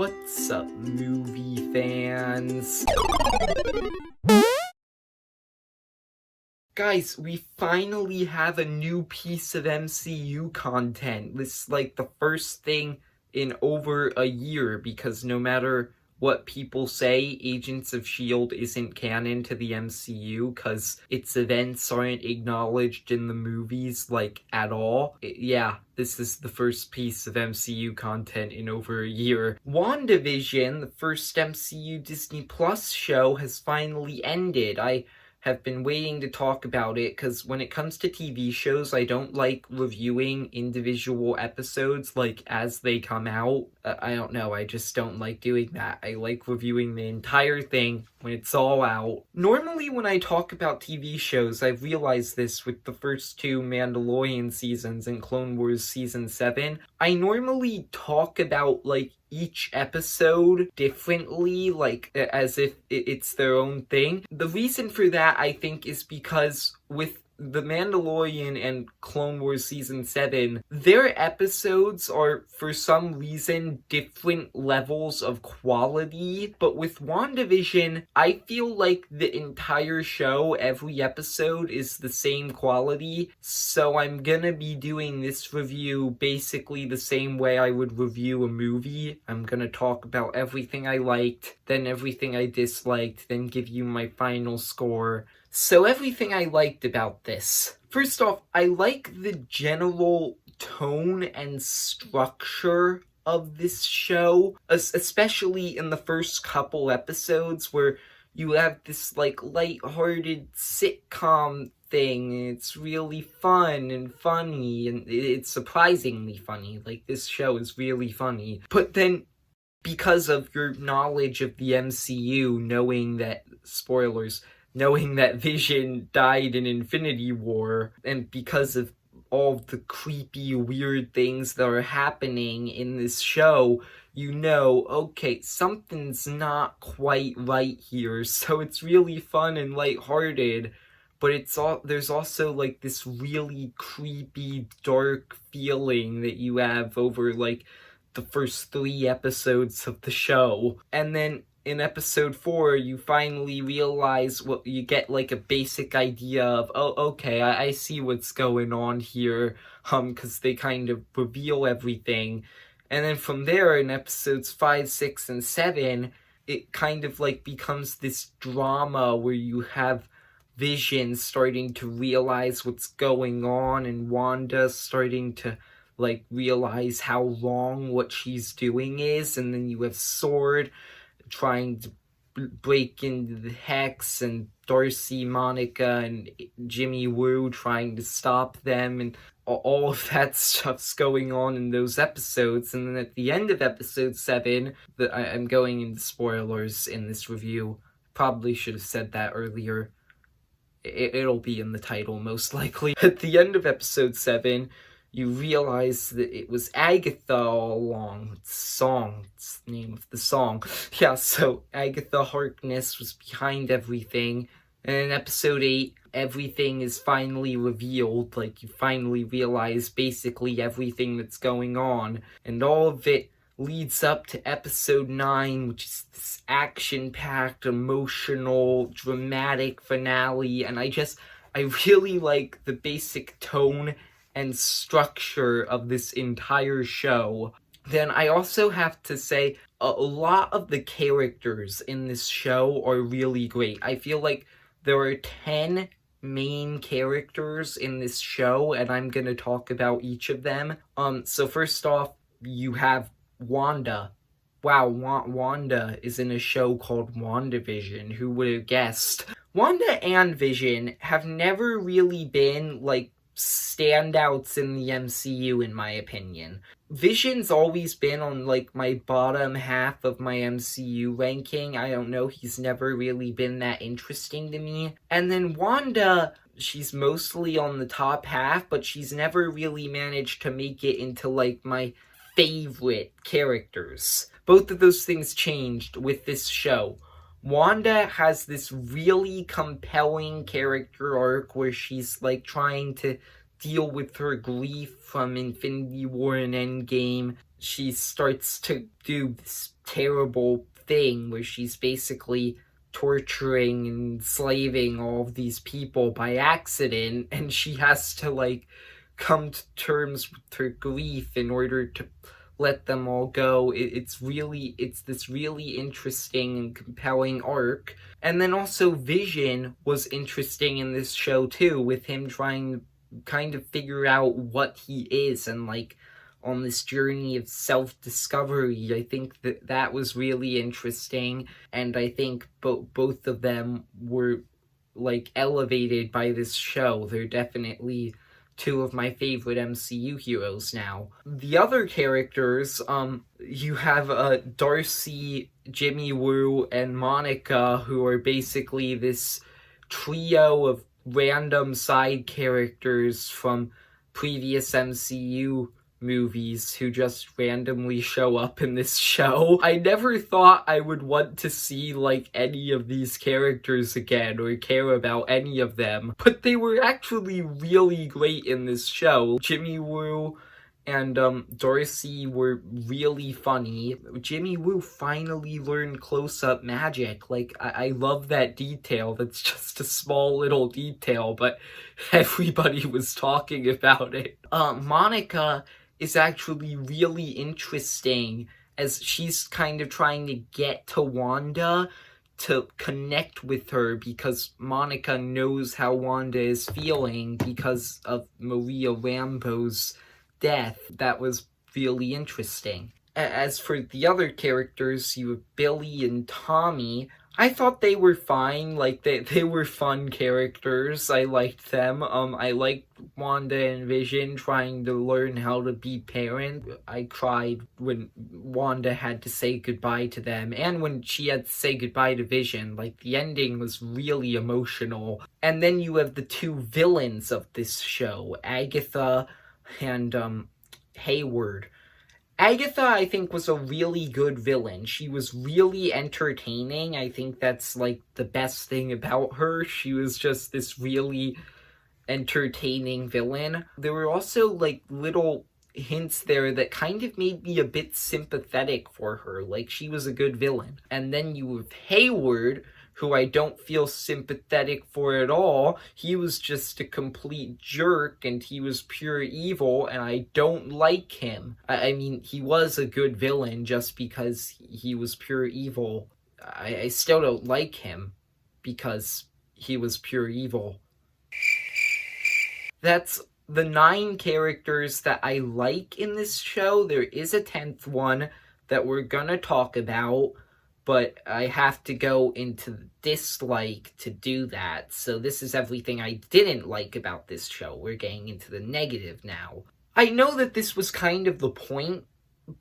What's up, movie fans? Guys, we finally have a new piece of MCU content. This is like the first thing in over a year, because no matter what people say, Agents of S.W.O.R.D isn't canon to the MCU because its events aren't acknowledged in the movies, like, at all. Yeah, this is the first piece of MCU content in over a year. WandaVision, the first MCU Disney Plus show, has finally ended. I have been waiting to talk about it because when it comes to TV shows, I don't like reviewing individual episodes like as they come out. I don't know, I just don't like doing that. I like reviewing the entire thing when it's all out. Normally when I talk about TV shows, I've realized this with the first two Mandalorian seasons and Clone Wars Season 7, I normally talk about like each episode differently, like as if it's their own thing. The reason for that, I think, is because with The Mandalorian and Clone Wars Season 7, their episodes are, for some reason, different levels of quality, but with WandaVision, I feel like the entire show, every episode, is the same quality, so I'm gonna be doing this review basically the same way I would review a movie. I'm gonna talk about everything I liked, then everything I disliked, then give you my final score. So everything I liked about this. First off, I like the general tone and structure of this show, especially in the first couple episodes where you have this like lighthearted sitcom thing. It's really fun and funny, and it's surprisingly funny. Like, this show is really funny. But then, because of your knowledge of the MCU, knowing that, spoilers, knowing that Vision died in Infinity War, and because of all the creepy, weird things that are happening in this show, you know, okay, something's not quite right here. So it's really fun and lighthearted, but there's also like this really creepy, dark feeling that you have over like the first 3 episodes of the show. And then in episode 4, you finally realize you get like a basic idea of, oh, okay, I see what's going on here, because they kind of reveal everything. And then from there, in episodes 5, 6, and 7, it kind of like becomes this drama where you have Vision starting to realize what's going on, and Wanda starting to like realize how wrong what she's doing is, and then you have S.W.O.R.D trying to break into the Hex, and Darcy, Monica, and Jimmy Woo trying to stop them, and all of that stuff's going on in those episodes. And then at the end of episode 7, I'm going into spoilers in this review. Probably should have said that earlier. It'll be in the title, most likely. At the end of episode 7, you realize that it was Agatha all along. It's the name of the song. Yeah, so Agatha Harkness was behind everything. And in episode 8, everything is finally revealed. Like, you finally realize basically everything that's going on. And all of it leads up to episode 9, which is this action-packed, emotional, dramatic finale. And I really like the basic tone and structure of this entire show. Then I also have to say, a lot of the characters in this show are really great. I feel like there are 10 main characters in this show, and I'm gonna talk about each of them. So first off, you have Wanda. Wow, Wanda is in a show called WandaVision. Who would have guessed? Wanda and Vision have never really been, like, standouts in the MCU, in my opinion. Vision's always been on like my bottom half of my MCU ranking. I don't know, he's never really been that interesting to me. And then Wanda, she's mostly on the top half, but she's never really managed to make it into like my favorite characters. Both of those things changed with this show. Wanda has this really compelling character arc where she's like trying to deal with her grief from Infinity War and Endgame. she starts to do this terrible thing where she's basically torturing and enslaving all of these people by accident, and she has to like come to terms with her grief in order to let them all go. It's this really interesting and compelling arc. And then also Vision was interesting in this show too, with him trying to kind of figure out what he is and like on this journey of self-discovery. I think that was really interesting, and I think both of them were like elevated by this show. They're definitely two of my favorite MCU heroes now. The other characters, you have Darcy, Jimmy Woo, and Monica, who are basically this trio of random side characters from previous MCU movies who just randomly show up in this show. I never thought I would want to see like any of these characters again or care about any of them, but they were actually really great in this show. Jimmy Woo and Darcy were really funny. Jimmy Woo finally learned close-up magic. Like, I love that detail. That's just a small little detail, but everybody was talking about it. Monica is actually really interesting as she's kind of trying to get to Wanda to connect with her because Monica knows how Wanda is feeling because of Maria Rambeau's death. That was really interesting. As for the other characters, you have Billy and Tommy. I thought they were fine. Like, they were fun characters. I liked them. I liked Wanda and Vision trying to learn how to be parent. I cried when Wanda had to say goodbye to them, and when she had to say goodbye to Vision. Like, the ending was really emotional. And then you have the two villains of this show, Agatha and Hayward. Agatha, I think, was a really good villain. She was really entertaining. I think that's, like, the best thing about her. She was just this really entertaining villain. There were also, like, little hints there that kind of made me a bit sympathetic for her. Like, she was a good villain. And then you have Hayward, who I don't feel sympathetic for at all. He was just a complete jerk, and he was pure evil, and I don't like him. I mean, he was a good villain just because he was pure evil. I still don't like him because he was pure evil. That's the 9 characters that I like in this show. There is a 10th one that we're gonna talk about, but I have to go into the dislike to do that. So this is everything I didn't like about this show. We're getting into the negative now. I know that this was kind of the point,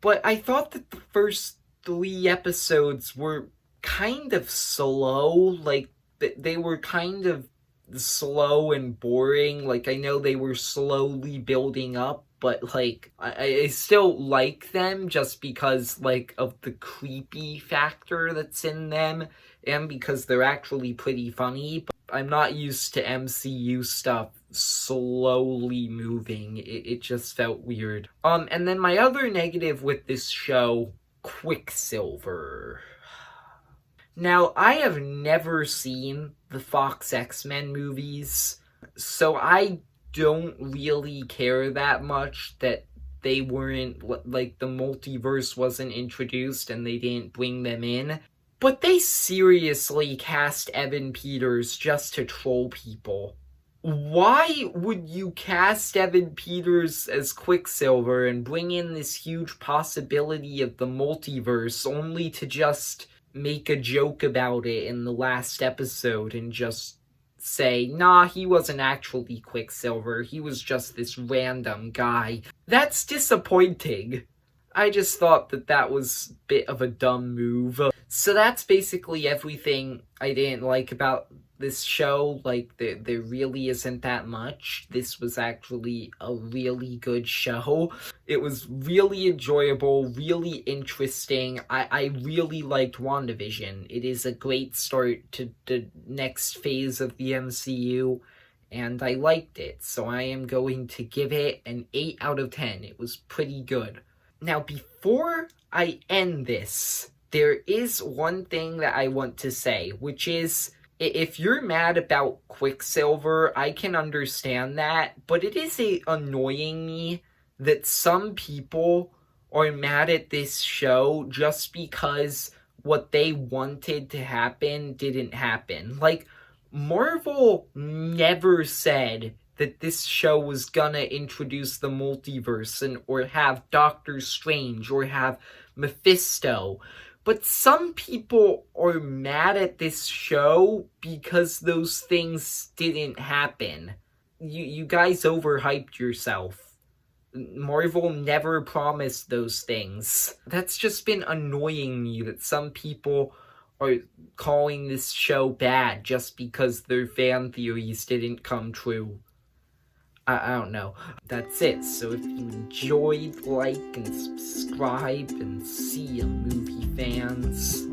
but I thought that the first 3 episodes were kind of slow. Like, they were kind of slow and boring. Like, I know they were slowly building up, but, like, I still like them just because, like, of the creepy factor that's in them, and because they're actually pretty funny. But I'm not used to MCU stuff slowly moving. It just felt weird. And then my other negative with this show, Quicksilver. Now, I have never seen the Fox X-Men movies, so I don't really care that much that they weren't, like, the multiverse wasn't introduced and they didn't bring them in. But they seriously cast Evan Peters just to troll people. Why would you cast Evan Peters as Quicksilver and bring in this huge possibility of the multiverse only to just make a joke about it in the last episode and just say, nah, he wasn't actually Quicksilver, he was just this random guy? That's disappointing. I just thought that was a bit of a dumb move. So that's basically everything I didn't like about this show. Like, there really isn't that much. This was actually a really good show. It was really enjoyable, really interesting. I really liked WandaVision. It is a great start to the next phase of the MCU, and I liked it. So I am going to give it an 8 out of 10. It was pretty good. Now, before I end this, there is one thing that I want to say, which is, if you're mad about Quicksilver, I can understand that, but it is annoying me that some people are mad at this show just because what they wanted to happen didn't happen. Like, Marvel never said that this show was gonna introduce the multiverse or have Doctor Strange or have Mephisto. But some people are mad at this show because those things didn't happen. You guys overhyped yourself. Marvel never promised those things. That's just been annoying me that some people are calling this show bad just because their fan theories didn't come true. I don't know. That's it. So if you enjoyed, like and subscribe and see ya, movie fans.